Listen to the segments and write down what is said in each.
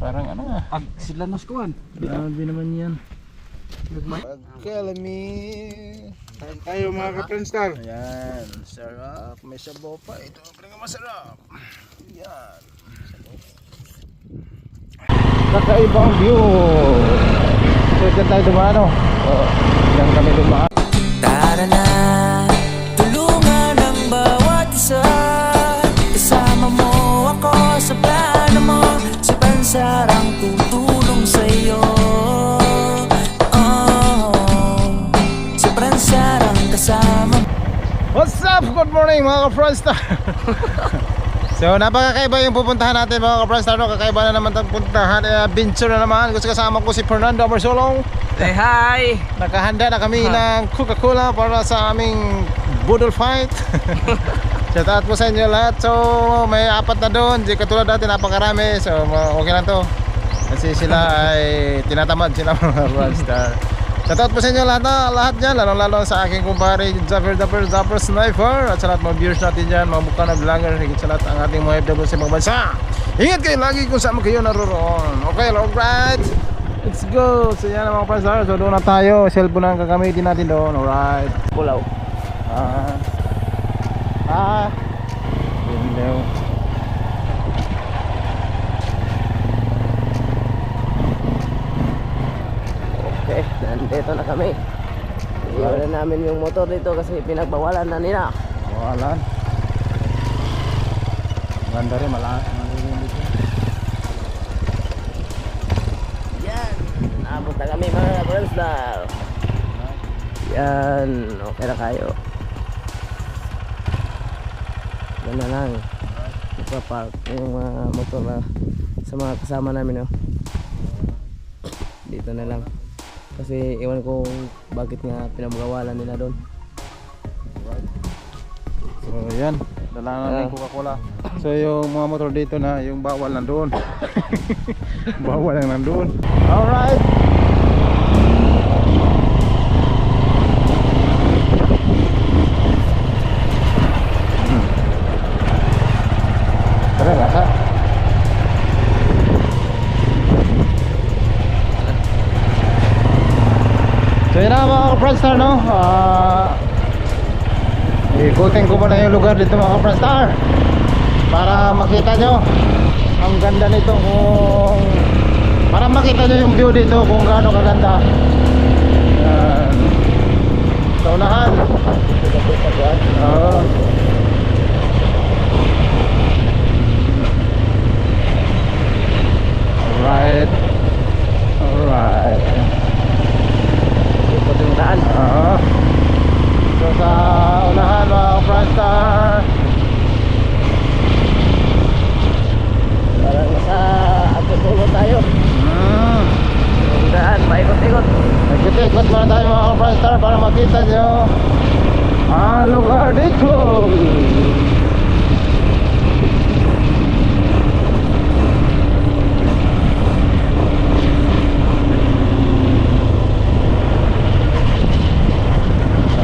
Parang ano nga. Sila naskuhan. Grabe naman yan. Pagkalami. Tayo mga ka-Friendstar. Ayan, sarap. May sabaw pa. Ito ang pinakamasarap. Yan. Kakaibang view. So, dyan tayo dumano. Dyan kami dumano. Tara na, tulungan ang bawat isa. Kasama mo ako sa plano mo. Si Pansarang tutulong sa'yo. Si Pansarang kasama. What's up? Good morning mga ka-Friendstar. So napakakaiba yung pupuntahan natin mga ka-Friendstar, no? Kakaiba na naman itong puntahan, adventure na naman. Gusto kasama ko si Fernando Marsolong. Say hi! Nakahanda na kami ng Coca-Cola para sa aming Budol Fight. Shout out po sa inyo lahat. So may apat na doon, di katulad natin napakarami. So okay lang to, kasi sila ay tinatamad sila mga ka-Friendstar. Shout out po sa inyo lahat dyan, lalong-lalo sa aking kumpare Zapper Sniper. At sa lahat mga viewers natin dyan, mga buka na vlogger, higit sa lahat ang ating mga FW sa mga bansa. Ingat kayo lagi kung saan kayo naroon. Okay, alright, let's go. So yan mga Friendstar, so doon na tayo. Cellphone ang gagamitin natin doon. Alright, pulaw. Window. Okay, nandito na kami. Iwan na namin yung motor dito kasi pinagbawalan na nila. Walan. Ganda rin, malalim dito. Yan, naabot na kami mga Friendstar. Yan, okay na kayo. Yan na lang. Ipapark yung mga motor na sa mga kasama namin, no? Dito na lang. Kasi iwan ko bakit nga pinamagawalan nila doon. So yan, dala namin Coca-Cola. So yung mga motor dito na, yung bawal nandoon. Bawal lang nandoon. Alright. Tara na. So yun na mga ka-Friendstar, no? Ikutin ko muna yung lugar dito mga ka-Friendstar para makita nyo ang ganda nito, para makita nyo yung view dito kung gaano kaganda. Yan. Sa unahan. Alright. Alright. Ikot yung daan. So sa unahan mga Friendstar, Parang nasa Agtutulo tayo. Yung daan, paikot-ikot. nagkikot muna tayo mga Friendstar para makita nyo ang lugar dito.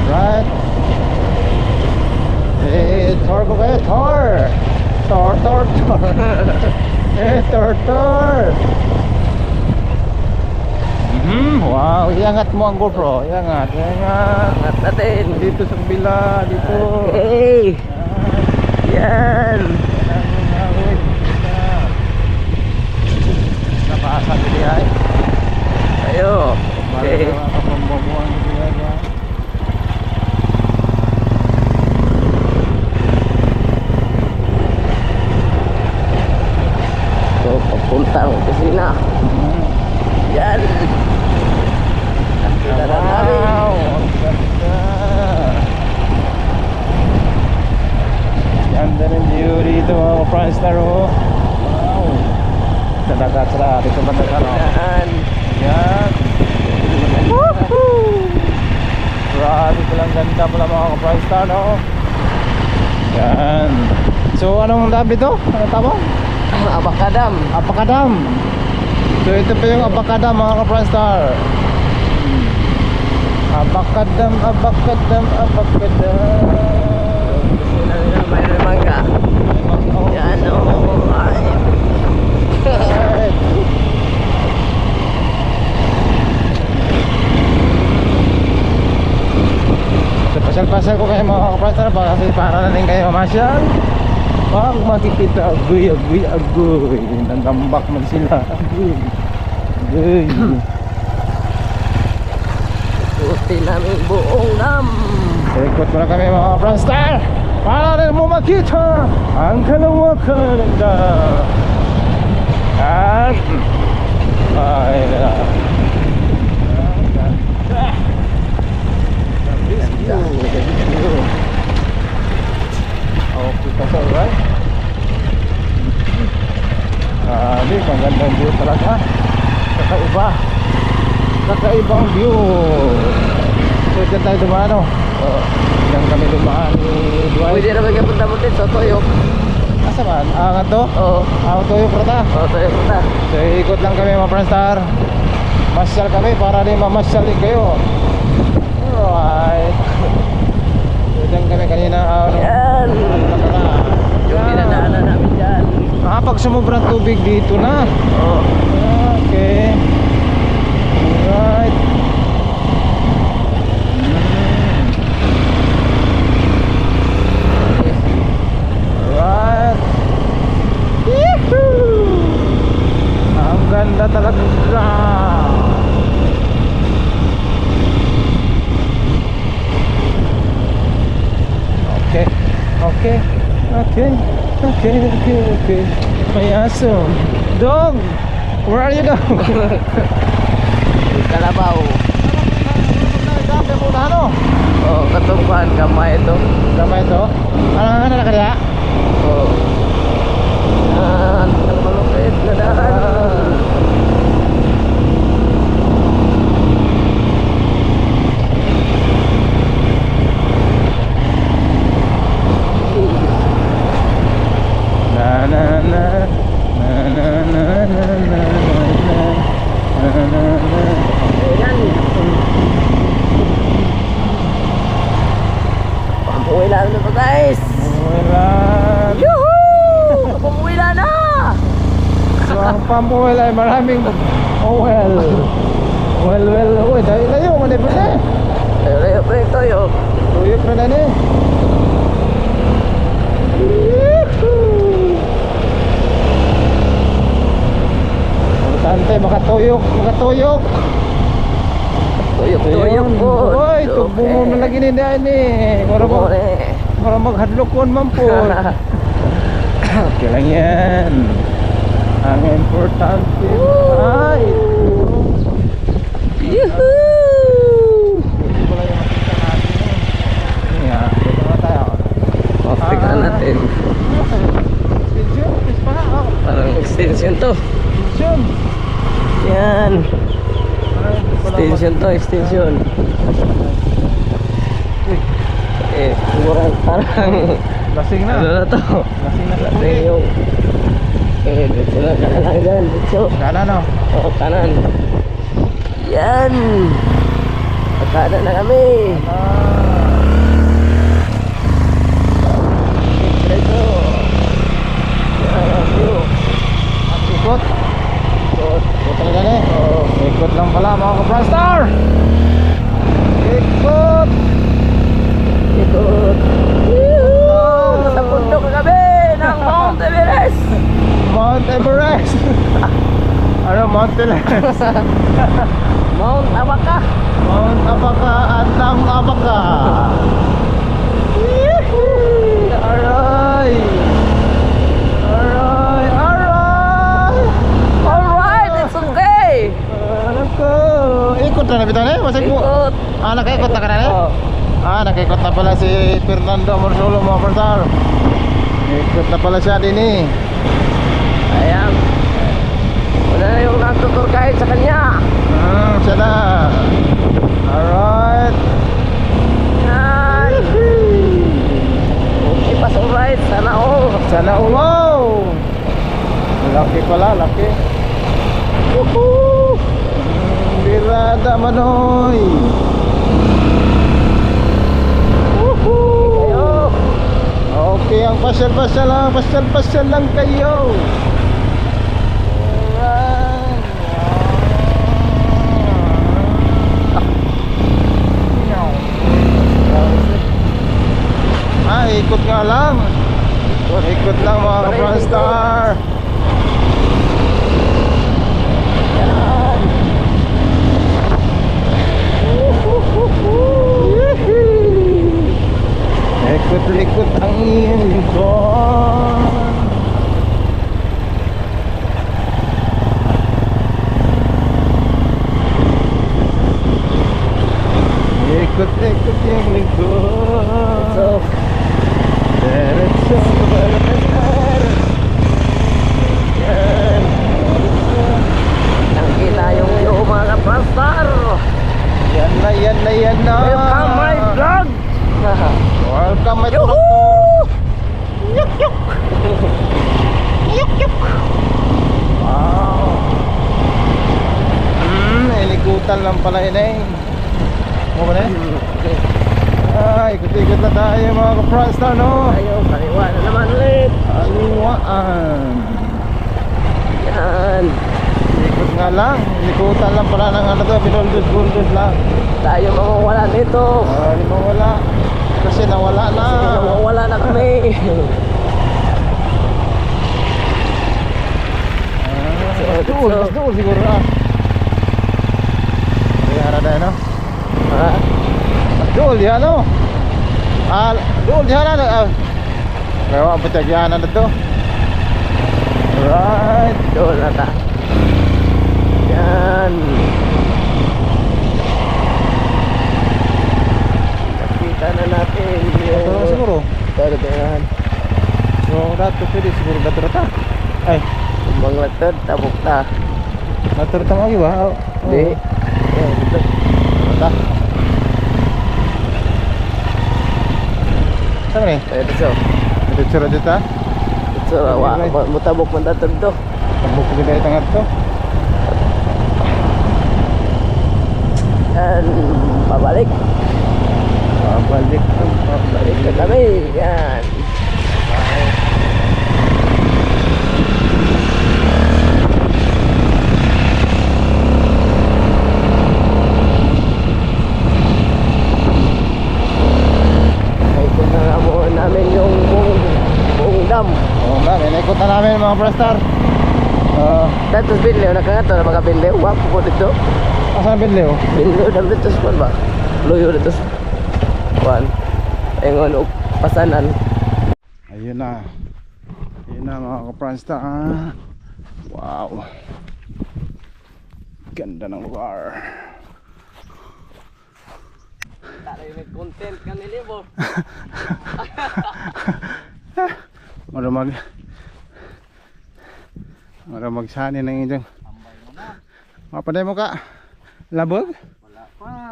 Alright. Tor ko kayo, Tor. Tor. Tor. Wow, iangat mo ang GoPro. Iangat. Angat natin. Dito sa kabila, dito. Okay. Yan. Napasa dito ay. Ayo. Okay. So, papuntang kusina. Yan. Nakita na namin. Wow, ang ganda. Ganda ng view dito mga Friendstar. Wow. Sa dagat sila, dito ba dagat? Yan. Yan. Woohoo! Grabe palang ganda pala mga Friendstar, no? Yan. So anong dam ito? Anong tawag? Abakadam. Apakadam. So ito pa yung Apakadam mga ka-Friendstar. Abakadam. Sila nila may mangga. Yan o. Alright. pinapasyal ko kayo mga kaprastar para na rin kayo mamasyal. Pag makikita agoy, nagambak man sila. Agoy. Puti namin buong dam. Ikot mo na kami mga kaprastar para rin mo makita ang kalawakan ng dam. At ay na. Okay ka sa right? Grabe, magandang view talaga. Kakaibang view. So dyan tayo dumaan, no? Dyan kami dumaan ni Dwight. Pwede na magkapunta mo dito, Toyok. Asa man? Angat to? Oo. Auto yung prata. Toyok na. So ikot lang kami mga friendstar. Masyal kami para rin mamasyal din kayo. Alright. So dyan kami kanina. Yan. Yung pinadaanan namin dyan. Pag sumubrang tubig dito na. Oo. Okay. Alright. Alright. Yehoo! Ang ganda talaga. Okay. May aso. Dog! Where are you, dog? Kalabaw. Ano? Oo, katungkuhan, gamay ito. Gamay ito? Ano na kaya? Oo. Yan, ang malupit na daan. Ayan. Pamuwilan na to, guys. Pamuwilan. Yuhuu! Pamuwilan na! So ang pamuwil ay maraming well. Uy, dahil na yun, manay pa na. Ayo, pre, Toyok. Tuyok na na eh. Importante, makatuyok. Tuyok po. Uy, tubo mo na lagi nila ini. Para maghadlokon man po. Okay lang yan. Ang importante ay Yuhuu! ito pala yung makita natin eh. Yeah, dito na tayo. Tingnan natin. Extension, please pa. Parang extension to. Extension. Yan. Extension to, extension. Parang Lasing na. ano na to? Lasing na sa Lasing puti. yung dito na, kanan lang dyan, dito. Kanan no? Oo, kanan. Yan. Kanan na kami. Dito. Yan, ang view. Ikot. Ikot talaga na eh. Oo. Ikot lang pala mga ka-Franstar. Ikot. Ikot. Yuhuu! Nasa bundok na kami ng Mount Everest. Mount Everest. Ano Mount Everest? Mount Abaka. Mount Abaka at ang Abaka. Aray. Alright, it's okay. Ano ko? Ikot na nabitan eh? Masig mo? Ikot. Nakaikot na ka na eh? Oo. Nakaikot na pala si Fernando Morsolo mga Franstar. Ikot na pala siya din eh. Ayan. Wala na yung natutur kahit sa kanya. Siya na. Alright. Yan. Okay pa sa alright. Sana all. Sana wow. Laki pala, laki. Woohoo! Birada manoy. Woohoo! Kayo. Okay, ang pasyal lang kayo. ikutan lang pala ineng. Mo ba na? Ikot-ikot na tayo mga ka-Franstar, no? Tayo, kaliwa na naman ulit. Aliwaan. Yan. Ikot nga lang. Ikutan lang pala ng ano to, binuldod-buldod lang. Tayo mawawala nito. Hindi mo wala. Kasi nawala na. Mawawala na kami. Doon siguro ah. Hindi harap tayo, no? Ha? Doon, yan, no? Doon, yan, no? Kaya ang patagyan na to. Right. Doon na ta. Yan. Nakita na natin yung... Ito siguro. Yan. So, dato pwede siguro dato ta. Ay, Kumbang latod, tabok ta. dato ta lagi ba? Di. Yan, dito. Ta. Sama ni? Dito. Ito sura dito. Dito, mutabok man latod to. Tabuk ko din tengah to. Yan, pabalik. Balik. Balik na kami. Yan. Ikot na nga mo namin yung buong dam. Oh, ba, may naikot na namin mga Franstar. Datos Binleo, nakangato na mga Binleo. Wapo ko dito. Asan ang Binleo? Binleo dam dito sa ba? Luyo dito sa kuan. Engon og pasanan. Ayun na. Ayun na mga ka-Franstar. Wow. Ganda ng lugar. Taray may content kan nilibo. Magsani ng inyong. Mapaday mo ka? Labog?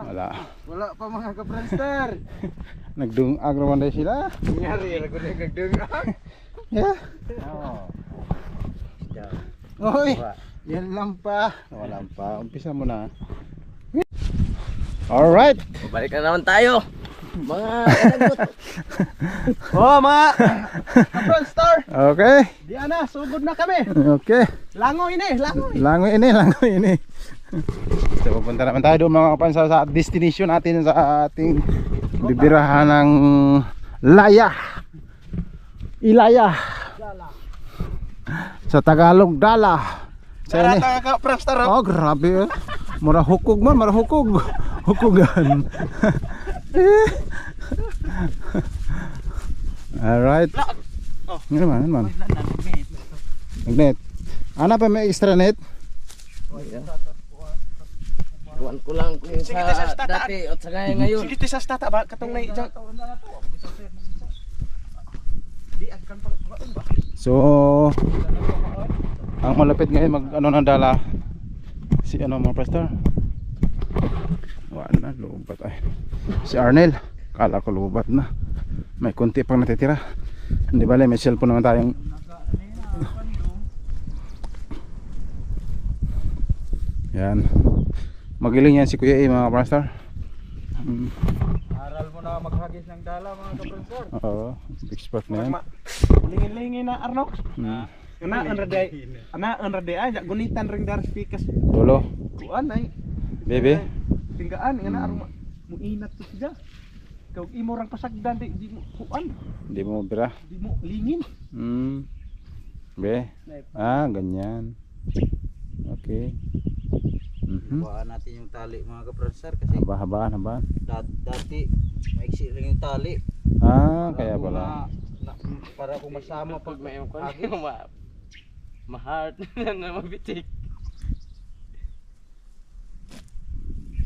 Wala pa mga ka-Franstar. Nagdungag naman tayo sila. Nangyari, nagdungag. Yeah. Oy, yan lang pa. Wala pa. Umpisa mo na. Alright. Balik na naman tayo. Mga kanagot. Oh, mga ka-Franstar. Okay. Diyan na, sugod na kami. Okay. Langoy ni, langoy. Langoy ini. So pupunta naman tayo doon mga kapansa sa destination natin sa ating bibirahan ng Ilaya. Sa Tagalog, Dala. Sa ini. Ka-Franstar. Oh, grabe. Mura hukog man, hukugan. Alright. Ano man. Magnet. Ano pa may extra net? Kuan ko lang kung sa dati at sa ngayon. Sige, sa stata ba katong na ijang. So ang malapit ngayon mag ano ng Dala si ano mga Franstar. Wala na, lubat ay. Si Arnel, kala ko lubat na. May konti pang natitira. Hindi bale, may cellphone naman tayong. Yan. Magiling yan si Kuya A mga Franstar. Aral mo na maghagis ng Dala mga ka-Franstar. Oo, expert na yan. Lingin-lingin na Arno. Ana anraday ay gunitan ring dar speakers. Dolo, Kuan ay bebe. tinggaan nga aron mo inat to siya. Kag imo rang pasagdan di mo kuan, Hindi mo bira. di mo lingin. Be. Ganyan. Okay. Bawaan natin yung tali mga ka-Franstar kasi Haba-habaan. dati maiksi rin yung tali. Kaya pala. Para kung masama pag may Agis ma-heart na mabitik.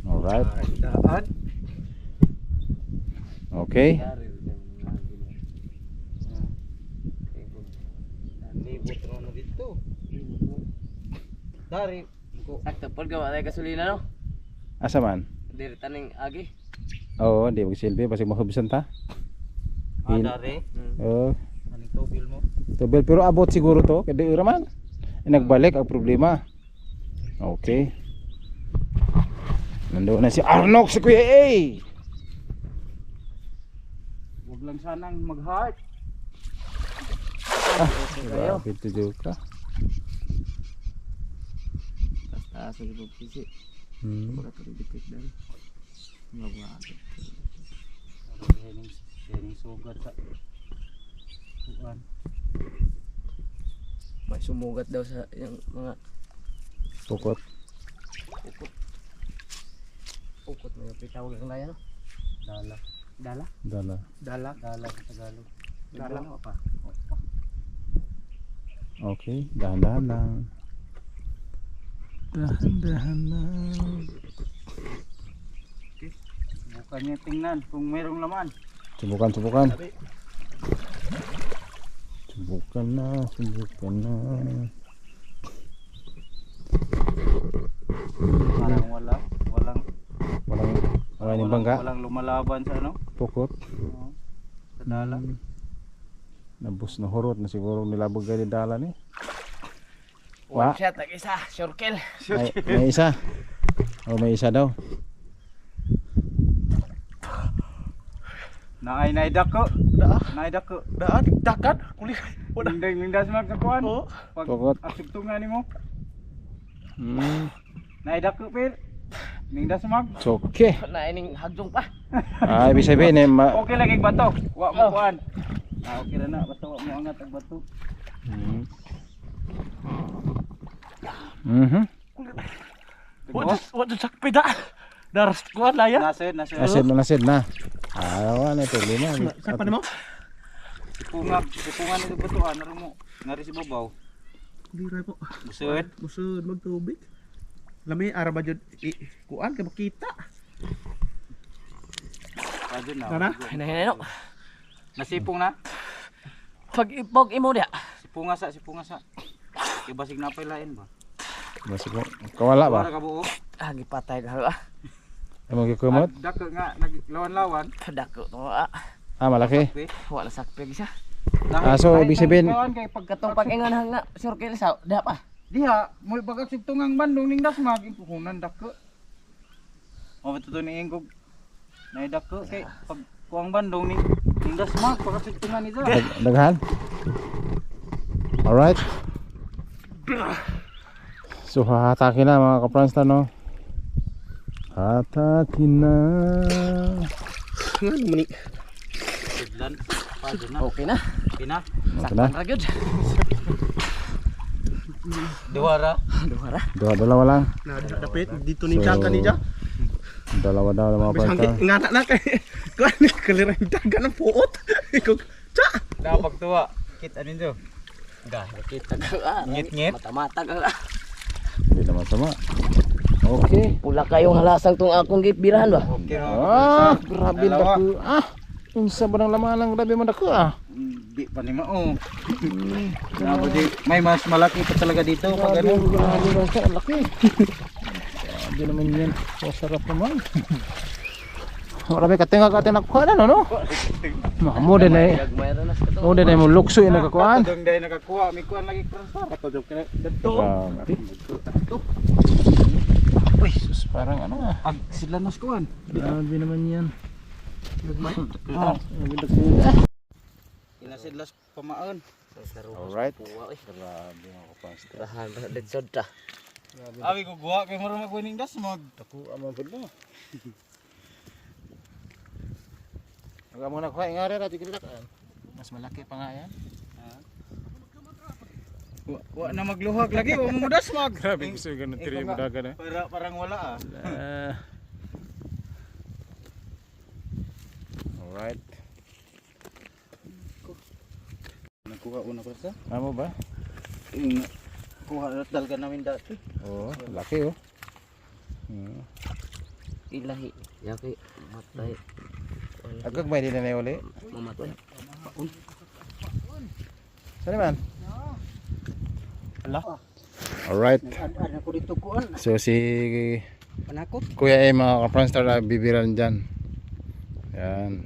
Alright. Daan. Okay. Libot ro na dito. Dari ko Sakto pud gawa tay gasolina no. Asa man? Diri taning agi. Oo, di magsilbi. Basig mahubsan ta. dari Oo. aning tobil mo. Tubel, pero abot siguro to. Kada raman. Nagbalik ang problema. Okay. Nandoon na si Arnold si Kuya A. Huwag lang sanang mag-heart. Grabe ito juga. Taas ang pagpisi. Wala ka rin dikit dahil. Mabuhat. Hening sugat sa tuan. May sumugat daw sa yung mga Pukot. ukot mga pitawag ang layan. Dala. Dala. Dala. Dala. Dala sa Tagalog. Dala. pa. Okay, dahan-dahan lang. Dahan-dahan lang. Subukan niya tingnan kung mayroong laman. Subukan. Subukan na. Parang walang Walang yung bangka. walang lumalaban sa ano? Pukot. Oo. Sa dala. Nabus na horot na siguro nilabog kayo ni Dala ni. One shot ang isa. Sure kill. May isa. May isa daw. Naidako. Naidako. Daan, dakan. Kuli. Wala. Lindas magkakuan. Oo. Pag Pukot. asugtungan nimo. Hmm. Naidako pir. Lindas mag. It's okay. Na ining hagjong pa. Ay, ibig sabihin eh, Okay lagi bato. Wa mo kuan. Okay ra na basta wa mo angat ang bato. Wala sakpi da. Daras kuan layan. Nasid. Nasid na. Wala problema. Sapa nimo? Sipungan ito batuan naro mo. Ngari si babaw. Diray po. Busud. Busud magtubig. Lami ara ba jud kuan kay makita. Radyo na. Nana? Hinay no. Nasipong na. Pag ipog imo dia. Sipunga sa. Ibasig na pa lain ba? Masig mo. Kawala ba? Para ka buo. Gipatay ka. Among gikumot? Dako nga naglawan-lawan. Dako to. Malaki. Wala sakpi siya. So ibig sabihin kay Katong pag-ingon hang sure kill sa da pa. diha mo pagkasugtungang bandong ning dasmag kukunan dako. O beto ni ingog. Nay dako kay pag kuang bandong ning dasmag pagkasugtungan nito. daghan. Alright. So hatakin na mga ka-Franstar no. Hatakin na. Ngano man ni? Sidlan. Pado na. Okay na. Pina. Okay na. Ra gyud. Duwara. Dalawa lang. Dapit dito ni Jaga ni Ja. Dalawa daw mga Bisang Franstar. ingata na kay kuan kalirang dagan ang puot. Ikaw cha. Dapat tuwa. Kit anin do. Dah, Kita ka. Ngit-ngit. Mata-mata ka. Hindi naman sama. Okay. Pula kayong halasang tong akong gitbirahan ba? Okay. Grabe Dalawa. dako. Unsa ba nang laman lang grabe man dako Di pa ni mao. May mas malaki pa talaga dito pag ano. Grabe Franstar, ang laki. Grabe naman yan. Masarap naman. Marami katinga nakuha na no? Mo din ay. Mayroon na sa Mo din ay mo lukso yung nakakuhaan. Kadong dai nakakuha, mi kuan lagi transfer. Katodog ka dito. Grabe. Uy, sus, parang ano Ag sila nas kuan. Grabe naman yan. Inasidlas pamaon. Alright. Grabe mga kapastor. Rahan ra ditsod ta. Abi ko guwa kay maro magwining dasmag. Ako amang pud mo. Ang amo na kuha ngare ra tigilak. Mas malaki pa nga yan. Wa na magluhag lagi, wa mo dasmag. Grabe gusto ganun tiri mo dagan Parang wala Alright. Nakuha una pa sa. Amo ba? Kuha talaga namin dati. Oo, laki oh. Ilahi. Yaki matay. Agag may din na uli. Mamatay. Saan naman? Ala. Alright. Ano ko dito kuan? So si Panakot. Kuya ay mga ka-Franstar na bibiran dyan. Yan.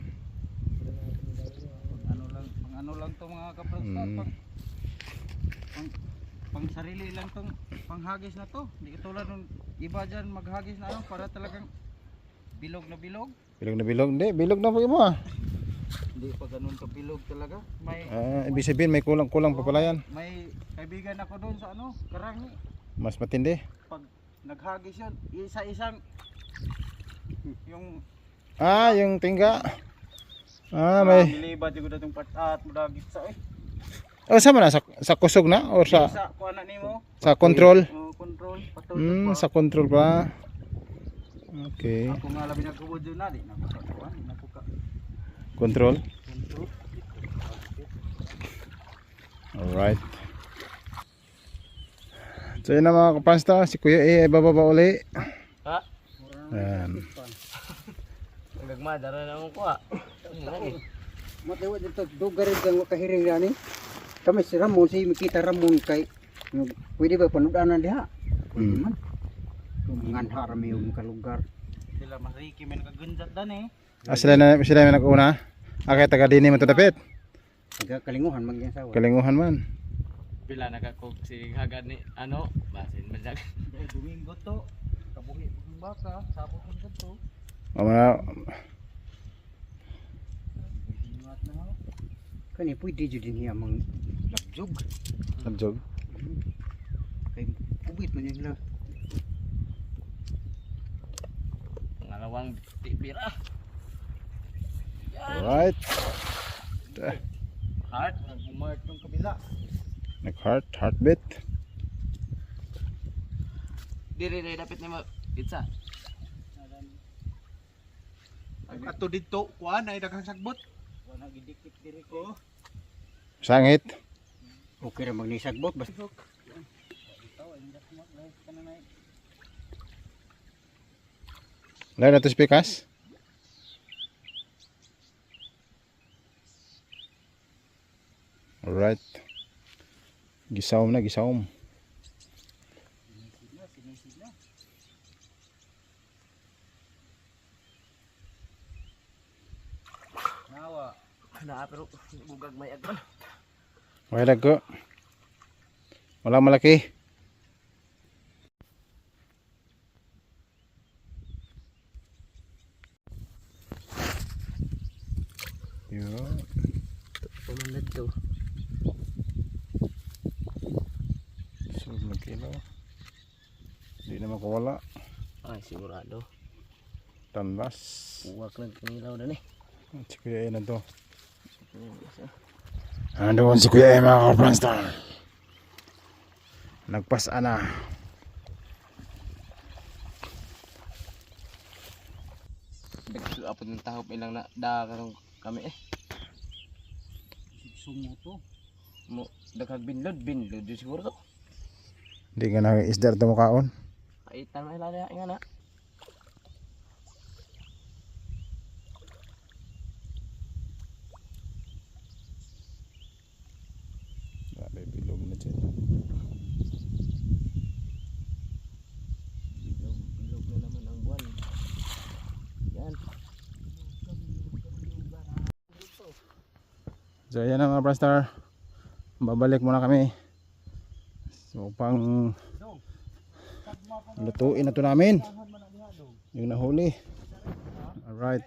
Ano lang to mga kapras. pang sarili lang tong panghagis na to. Hindi katulad ng iba dyan maghagis na ano para talagang bilog na bilog. Bilog na bilog. Hindi, bilog na po mo ah. Hindi pa ganun ka bilog talaga. May Ibig sabihin may kulang-kulang pa pala yan. may kaibigan ako doon sa ano, Karangi. Mas matindi. Pag naghagis yun, isa-isang yung Yung tingga. May. nilibad yung datong patat mo dagit sa Sama na sa kusog na or sa kuha na nimo. control? Control patuloy pa. Sa control pa. Okay. Ako nga labi nagkubod yun na, di nakukuha, di nakuka. Control. Control. Alright. So yun na mga kapansta, si Kuya ay bababa uli. Ha? Ayan. Gagma, dara na mong kuha. Matiwa dito, dugarin kang wakahiring gani. Kami si Ramon, si Mikita Ramon kay pwede ba panudanan diha? Pwede man. Ngandha rami yung kalugar. Sila masiki may nakagunjat dan eh. Sila na nag-una. Kaya taga dini mo tudapit. Taga kalinguhan man sa Kalinguhan man. Pila nakakog si Hagad ni ano, basin manjag. Domingo to. Kabuhi ng baka, sabot ng ganto. Mamaya Kani pwede jud din hiya mang lagjog. nabjog. Kay kubit man yan sila. Ngalawang tibira. Alright. Heart. Nag-mark yung kabila. Heartbeat. Diri na dapat ni mo pizza. Ato dito kuan ay daghang sagbot. Wala gidikit diri ko. Sangit. Okay ra magnisagbot basta. Lain na to speakers. Alright. Gisawom na, gisawom. Nawa. Na pero bugag may agman. Wala ko. Wala malaki. Yun. Pumanad to. Sunod na kilo. Hindi na makawala. Ay sigurado. Tandas. Uwak lang kinilaw na ni. Si Kuya E na to. Andoon si Kuya E mga kapranstar. Nagpasa na. Apod ng tahop ilang na dakarong kami eh. Sumo to. Mo daghag binlod yun siguro to. Hindi ka na isdar ito makaon. Kaitan may lala nga na. Grabe, bilog na dyan. Bilog na naman ang buwan. Yan. So ayan na mga brastar. Babalik muna kami. So pang lutuin na to namin. Yung nahuli. Alright.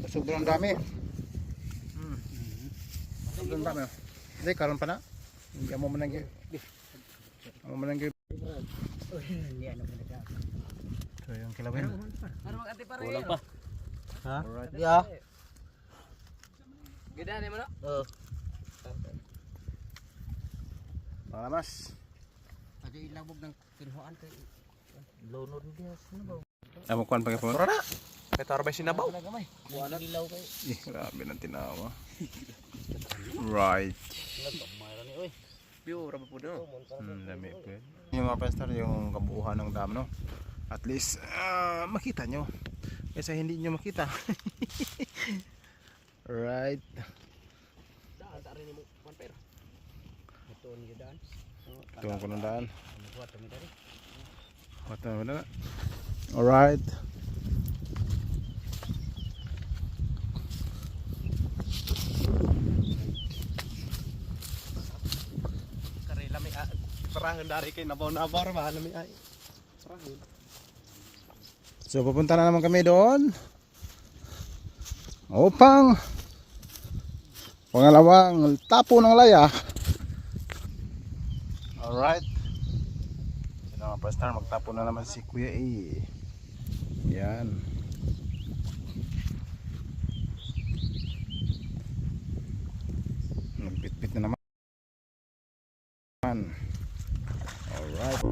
Sobrang dami. Sobrang dami. Hindi, karon pa na. Hindi mo manang Amo manang So yung kilawin. Ano magati pa rin? Kulang pa. Ha? Alright. Yeah. Gidaan mo na? Oo. Malamas. Ada ilabog ng kinuhaan kay Lono Diaz na ba? Amo kuan pa po. Kay tarbay sinabaw. Buwan na dilaw kay. Grabe ng tinawa. Right. Mayroon ni oy. Biyo ra po do. Dami po. Yung mga pastor, yung kabuuhan ng dam, no? At least makita nyo. Kasi hindi nyo makita. Right. Daan ta rin mo one pair. Ito ni daan. Ito ang kunundaan. Buhat kami dari. Mata mo na. Alright. Perangan dari kay nabaw-nabaw ba nami ay. So pupunta na naman kami doon upang pangalawang tapo ng laya. Alright. So mga pastar, magtapo na naman si Kuya E. Yan. Nagbitbit na naman. Alright.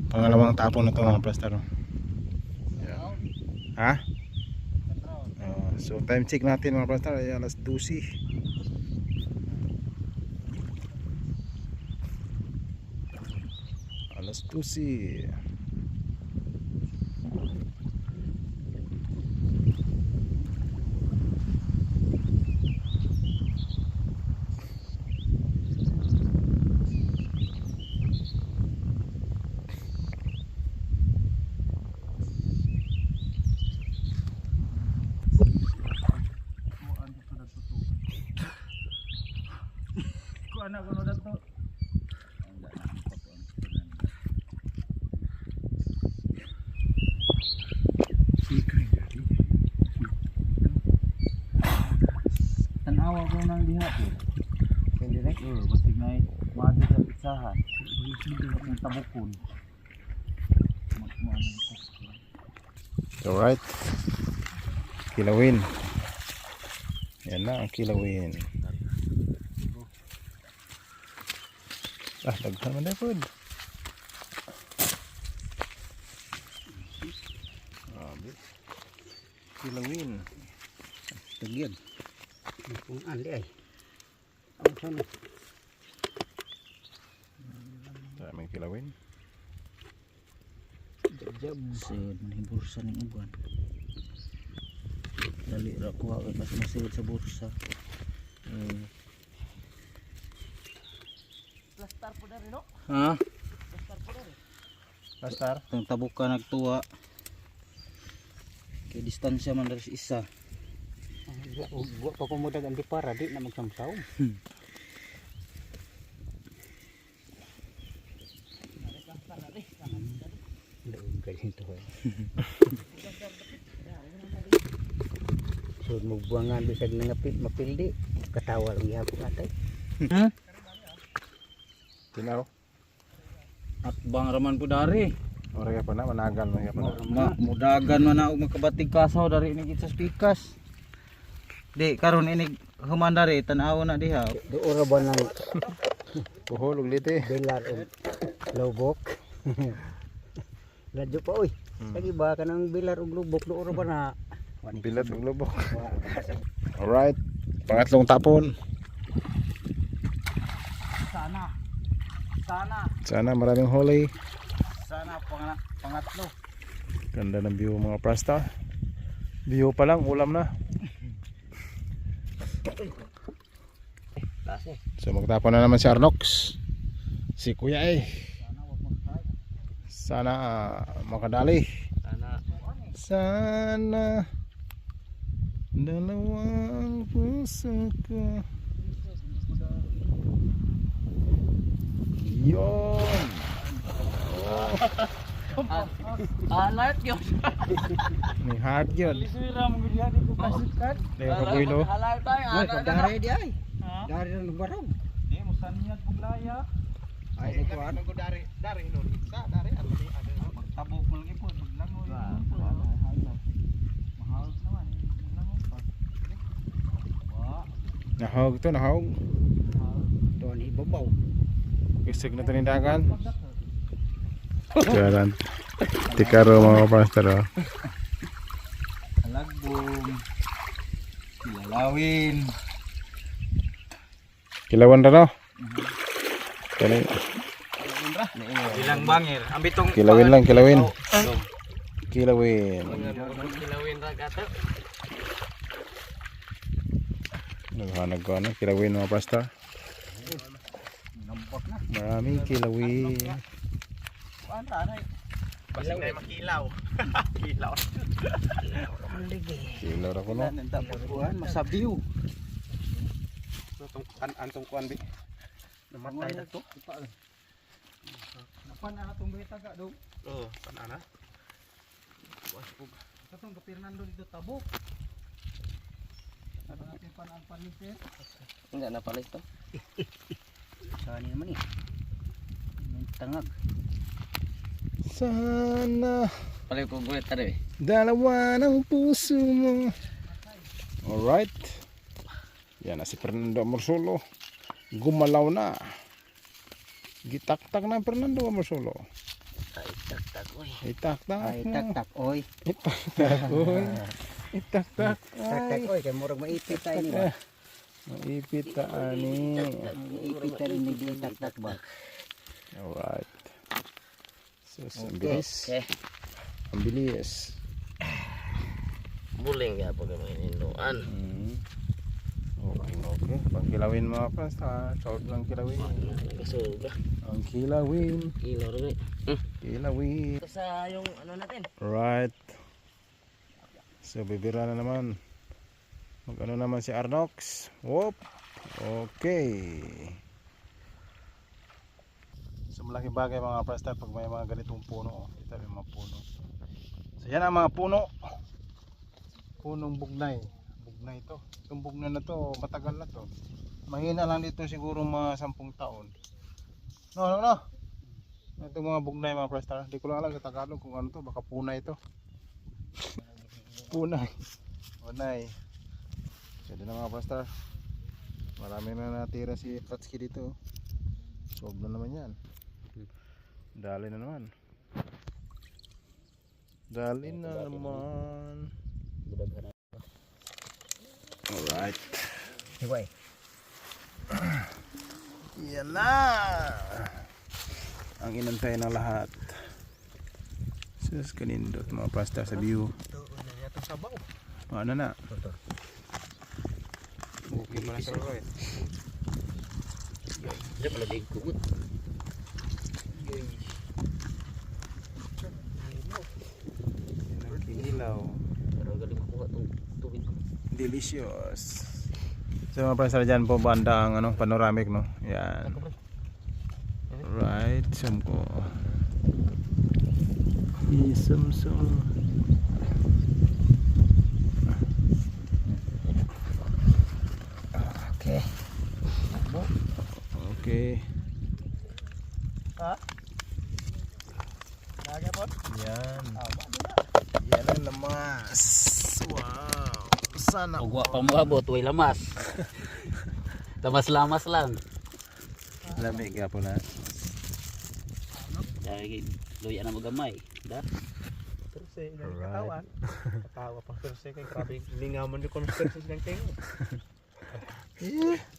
Pangalawang tapo na ito mga pastar. Yeah. Ha? So time check natin mga pastar ay alas 12. Alas 12. Anak ko na to. Tanawa ko nang diha po. Hindi rek basig na wadi sa pitsahan. Ang tabukon. Alright. Kilawin. Yan na ang kilawin. Daghan man na po. Kilawin. Tagyan. Kung andi ay. Ang sana. Daming kilawin. Jab. Sayad man yung bursa ng uban. Dali ra kuha kay mas masayad sa bursa. Plastar po dari no? Ha? Plastar po dari. Pastar. Tang tabuka nagtuwa. Kay distansya man dari sa isa. Buat pa kumudag ang para di na magsamsaw. So magbuangan bisag nangapit mapildi. Katawa lang gihapon atay. Ha? Tinaro. At bang raman po dari. Ora ka pa na managan man pa na. Mudagan man na og makabatig kasaw dari ini sa spikas. Di karon ini human dari tan-aw na diha. Do ora ba nang Buhol ug liti. belar og lubok. Radyo pa oy. Lagi ba kanang belar og lubok do ora ba na Bilat ug lubok. Alright. Pangatlong tapon. Sana maraming huli. sana pangatlo. Ganda ng view mga prasta. View pa lang, ulam na. So magtapon na naman si Arnox. Si Kuya eh. Sana makadali. Sana dalawang puso ko. Yun. Alert yun. May heart yun. Sira mo gid di ko kasukat. Deo kabuilo. Alert tayo. Dari di ay. Dari nang barog. Di mo saniyat buglaya. Ay kuan. Dari no. Sa dari ano ni ada magtabok mo lagi po biglangoy. Mahal naman biglangoy pa. Nahog to, nahog. Doon ibabaw. Isig na tanindagan. Jalan. Tikaro mga kapastero. Alagbong. Kilalawin. Kilawan na no? Kani. Ilang bangir. Ambitong Kilawin lang, kilawin. Kilawin. Kilawin ra gato. Naghanag ko ano, kilawin mga pasta. Maraming kilawin. Kuan tanay. Basig na makilaw. Kilaw. Kilaw ra ko no. Nan dapat kuan masabiw. Tong antong kuan bi. Namatay na to. Napan na itong behitaga daw. Oh, panana. Katong kapirnan doon dito tabok. Ano natin pan nito? Enggak napalis to. Saan naman eh. May tangag. Sana Paling ko gue tadi. dalawa ng puso mo. Alright. Yan na si Fernando Amorsolo. Gumalaw na. Gitaktak na Fernando Amorsolo. Ay tak oi. Itaktak Ay mo. tak oy. Itaktak oy. Itaktak Tak oy kay murag maipit tayo ni ba. Maipit ta ani. Maipit ta rin ni tak ba. Alright. So, ang Okay. bilis. Okay. Ang bilis. Buling ya pag maininduan. Okay. Pangkilawin mga pas. Short lang kilawin. Kasuga. Ang kilawin. Ilaw rin. Kilawin. Ito sa yung ano natin. Right. So, bibira na naman. Mag-ano naman si Arnox. Whoop. Okay. So, malaking bagay mga presta pag may mga ganitong puno. Ito yung mga puno. So, yan ang mga puno. Punong bugnay. Bugnay ito. Itong bugnay na to, matagal na to. Mahina lang dito siguro mga 10 taon. No. Itong mga bugnay mga presta. Hindi ko lang alam sa Tagalog kung ano to. Baka punay ito. Punay. Punay. Pwede na mga presta. Marami na natira si Katski dito. Solve na naman yan. Dali na naman. Dali na naman. Alright. Hiway. Yan na. Ang inantay ng lahat. Sus kanindot mga pasta sa view. Ito sabaw. Ano na? Okay man sa roy. Dia pala di kumut. Ilaw. Pero galing ko tong tubig. Delicious. So mga pasta dyan po banda ang ano, panoramic no. Yan. Right. Sum ko. Isum. Okay. Okay. Ha? Naga po? Yan. Yan ang lamas. Wow. Sana. Ugwa pa moabot way lamas. Lamas lang. Lamig ka po na. Dahil luya na magamay. Da. Terse ng Alright. katawan. Katawa pa terse kay grabe lingaman di conspiracy ng tengo.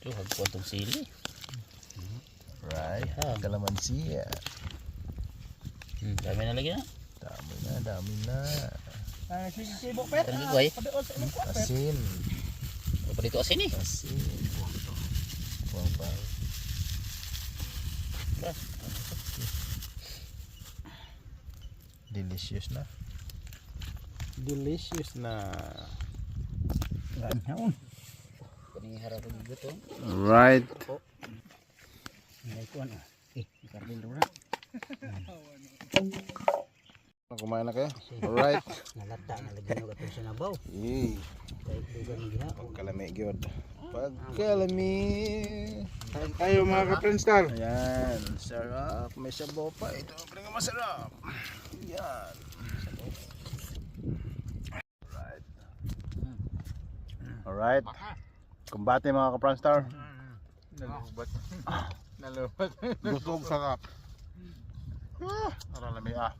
Tuh hagpo tong sili. Right. Yan. Kalamansi. Dami na lagi na. Dami na. Sige kibok pet. Kan gigoy. Padool sa imong kwat. Asin. Apa dito asin eh? Asin. Wow. Delicious na. Delicious na. Ganhaon. Kuning harap ng guto. Right. May kuan ah. Karbil ra. Kumain na kayo? Alright. Nalata na lagi no katong sinabaw. Yay. Kay dugan ni diha. Pagkalami gyud. Pagkalami. Tayo mga ka-friendstar. Ayan. Sarap. May sabaw pa. Ito ang pinaka masarap. Yan. Alright. Alright. Kumbate mga ka-Pranstar. Nalubat. Busog sarap. Arang lami ah.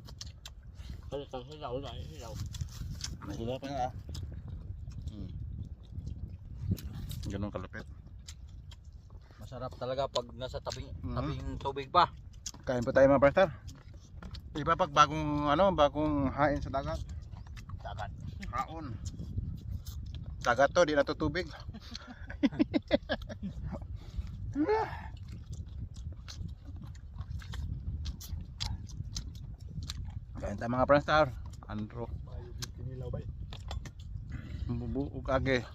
Kalau tang hilaw na hilaw. Nahila pa nga ah. Ganun kalapit. Masarap talaga pag nasa tabing Mhm. tubig pa. Kain po tayo mga Pranstar. Iba pag bagong hain sa dagat. Dagat. Haon. Dagat to, di na to tubig. Kain tayo mga Friendstar. Andro. Bubuo kage.